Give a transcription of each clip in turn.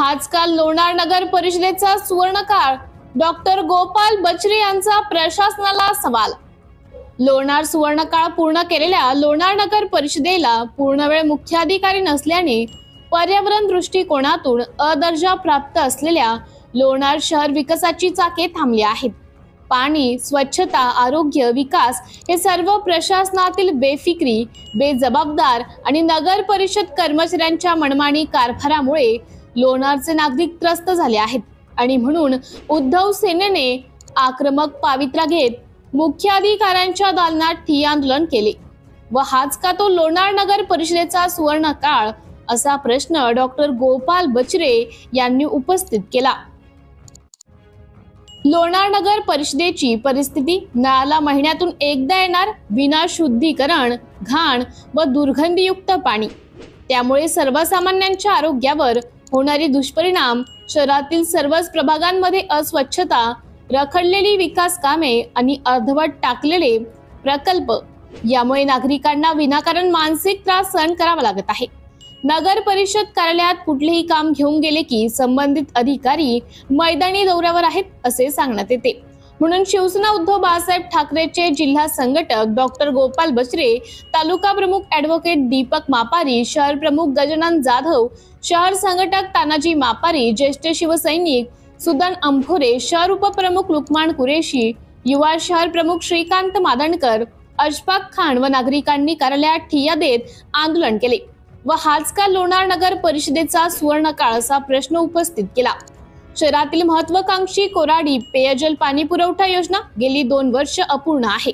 हाच काल लोणार नगर परिषदेचा सुवर्णकाळ डॉक्टर गोपाल बचरे यांचा प्रशासनाला सवाल। लोणार सुवर्णकाळ पूर्ण केलेल्या लोणार नगर परिषदेला पूर्णवेळ मुख्याधिकारी नसल्याने पर्यावरण दृष्टिकोनातून अदर्जा प्राप्त असलेल्या लोणार शहर विकासाची चाके थांबली आहेत। पाणी, स्वच्छता, आरोग्य, विकास हे सर्व प्रशासनातील बेफिक्री, बेजबाबदार आणि नगर परिषद कर्मचाऱ्यांच्या मनमानी कारभारामुळे लोणारचे नागरिक त्रस्त झाले आहेत आणि म्हणून उद्धव सेनेने आक्रमक पावित्र्य घेत मुख्याधिकाऱ्यांच्या दालनात ठिय्या आंदोलन केले व हाच का तो लोणार नगर परिषदेचा सुवर्ण काळ असा प्रश्न डॉक्टर गोपाल बचरे यांनी उपस्थित केला। लोणार नगर परिषदेची परिस्थिती नळाला महिन्यातून एकदा येणार विना शुद्धीकरण, घाण व दुर्गंधीयुक्त पाणी, त्यामुळे सर्वसामान्यांच्या आरोग्यावर होणारे दुष्परिणाम, शहरातील सर्वच प्रभागांमध्ये अस्वच्छता, रखडलेली विकास कामे आणि अर्धवट टाकलेले प्रकल्प यामुळे नागरिकांना विनाकारण मानसिक त्रास सहन करावा लागत आहे। नगर परिषद कार्यालयात कुठलेही काम घेऊन गेले की संबंधित अधिकारी मैदानी दौऱ्यावर आहेत असे सांगण्यात येते। म्हणून शिवसेना उद्धव बाळासाहेब ठाकरेचे जिल्हा संघटक डॉक्टर गोपाल बचरे, तालुका प्रमुख ॲडव्होकेट दीपक मापारी, शहर प्रमुख गजानन जाधव, शहर संघटक तानाजी मापारी, ज्येष्ठ शिवसैनिक सुदन अंभोरे, शहर उपप्रमुख लुकमान कुरेशी, युवा शहर प्रमुख श्रीकांत मादणकर, अशफाक खान व नागरिकांनी कार्यालयात ठिय्या देत आंदोलन केले व हाच का लोणार नगर परिषदेचा सुवर्ण काळ असा प्रश्न उपस्थित केला। शहरातील महत्वाकांक्षी कोराडी पेयजल पाणी पुरवठा योजना गेली 2 वर्ष अपूर्ण आहे।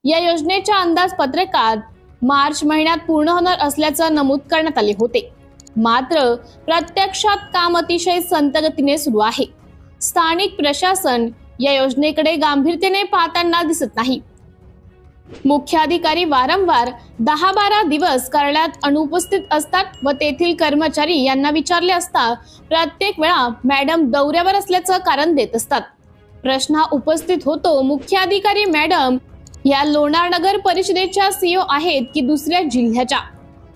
या योजनेच्या अंदाजपत्रकात मार्च महिन्यात पूर्ण होणार असल्याचं नमूद करण्यात आले होते, मात्र प्रत्यक्षात काम अतिशय संथगतीने सुरू आहे। स्थानिक प्रशासन या योजनेकडे गांभीर्याने पाहताना दिसत नाही। मुख्याधिकारी वारंवार 10-12 दिवस कार्यालयात अनुपस्थित असतात व तेथील कर्मचारी यांना विचारले असता प्रत्येक वेळा मॅडम दौऱ्यावर असल्याचं कारण देत असतात। प्रश्न हा उपस्थित होतो, मुख्याधिकारी मॅडम या लोणार नगर परिषदेच्या सीईओ आहेत की दुसऱ्या जिल्ह्याच्या?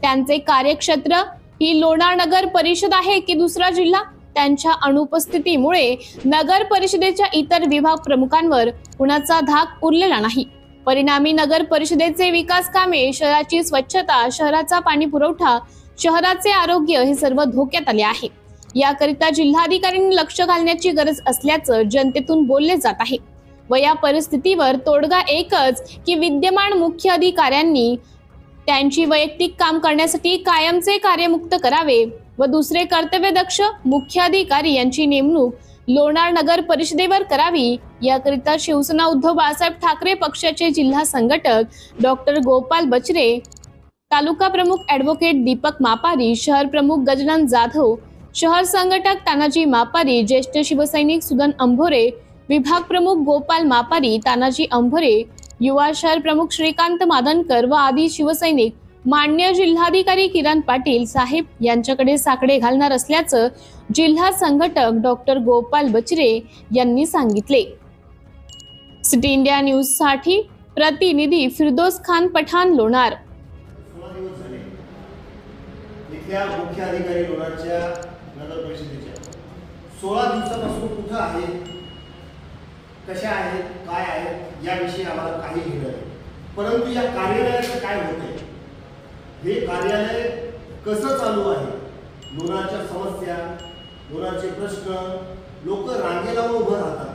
त्यांचे कार्यक्षेत्र ही लोणार नगर परिषद आहे की दुसरा जिल्हा? त्यांच्या अनुपस्थितीमुळे नगर परिषदेच्या इतर विभाग प्रमुखांवर कुणाचा धाक उरलेला नाही। परिणामी नगर परिषदेचे विकास कामे, शहराची स्वच्छता, शहराचा पाणी पुरवठा, शहराचे आरोग्य हे सर्व धोक्यात आले आहे। याकरिता जिल्हाधिकाऱ्यांनी लक्ष घालण्याची गरज असल्याचं जनतेतून बोलले जात आहे व या परिस्थितीवर तोडगा एकच की विद्यमान मुख्य अधिकाऱ्यांनी त्यांची वैयक्तिक काम करण्यासाठी कायमचे कार्यमुक्त करावे व दुसरे कर्तव्यदक्ष मुख्य अधिकारी यांची नेमणूक लोणार नगर परिषदेवर करावी। याकरिता शिवसेना उद्धव बाळासाहेब ठाकरे पक्षाचे जिल्हा संघटक डॉक्टर गोपाल बचरे, तालुका प्रमुख ॲडव्होकेट दीपक मापारी, शहर प्रमुख गजानन जाधव, शहर संघटक तानाजी मापारी, ज्येष्ठ शिवसैनिक सुदन अंभोरे, विभाग प्रमुख गोपाल मापारी, तानाजी अंभोरे, युवा शहर प्रमुख श्रीकांत मादणकर व आदी शिवसैनिक मान्य जिल्हाधिकारी किरण पाटील साहेब यांच्याकडे साकडे घालणार असल्याचं जिल्हा संघटक डॉक्टर गोपाल बचरे यांनी सांगितले। सिटी इंडिया न्यूज साठी प्रतिनिधी फिरदोस खान पठाण, लोणार। मुख्य अधिकारी लोणारच्या नगर परिषदेच्या 16 दिवसापासून कुठे आहेत, कशा आहेत, काय आहेत याविषयी आम्हाला काही घेणं नाही, परंतु या कार्यालयाचं काय होतंय, हे कार्यालय कसं चालू आहे, लोणारच्या समस्या, लोणारचे प्रश्न, लोक रांगेला उभं राहतात,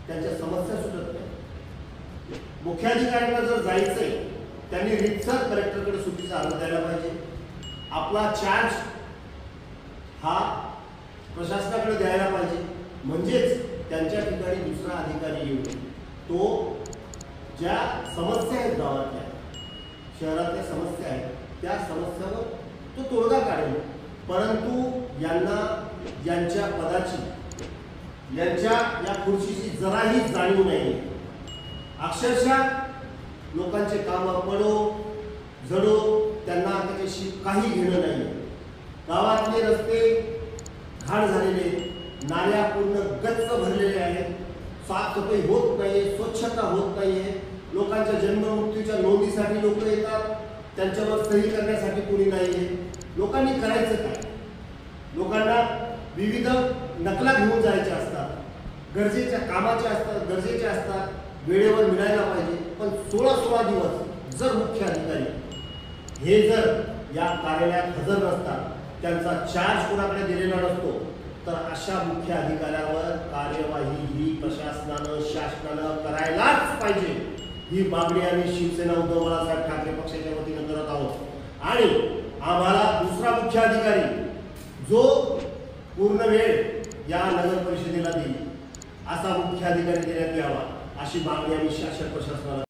त्यांच्या समस्या सुटत नाही। मुख्याधिकाऱ्यांना जर जायचंय त्यांनी रितसर कलेक्टरकडे सुट्टीचा अर्ज द्यायला पाहिजे। आपला चार्ज हा प्रशासनाकडे द्यायला पाहिजे, म्हणजेच त्यांच्या ठिकाणी दुसरा अधिकारी येऊन तो ज्या समस्या आहेत, गावातल्या शहरातल्या समस्या आहेत त्या समस्यावर तो तोडगा काढेल, परंतु यांना यांच्या पदाची, यांच्या या खुर्चीची जराही जाणीव नाही। अक्षरशः लोकांचे काम पडो झडो त्यांना त्याच्याशी काही घेणं नाही। गावातले रस्ते घाण झालेले, नाल्या पूर्ण गच्च भरलेले आहेत, साफसफाई होत नाही, स्वच्छता होत नाही, लोकांच्या जन्म मृत्यूच्या नोंदीसाठी लोक येतात, त्यांच्यावर सही करण्यासाठी कोणी नाही आहे। लोकांनी करायचं काय? लोकांना विविध नकला घेऊन जायच्या असतात, गरजेच्या कामाच्या असतात, गरजेच्या असतात, वेळेवर मिळायला पाहिजे. पण 16 दिवस जर मुख्य अधिकारी हे जर या कार्यालयात हजर नसतात, त्यांचा चार्ज कोणाकडे दिलेला नसतो, तर अशा मुख्य अधिकाऱ्यावर कार्यवाही ही प्रशासनानं शासनानं करायलाच पाहिजे. ही मागणी आम्ही शिवसेना उद्धव बाळासाहेब ठाकरे पक्षाच्या वतीनं करत आहोत. आणि आम्हाला दुसरा मुख्य अधिकारी जो पूर्ण वेळ या नगर परिषदेला देईल असा मुख्य अधिकारी देण्यात यावा, अशी मागणी आम्ही शासन प्रशासनाला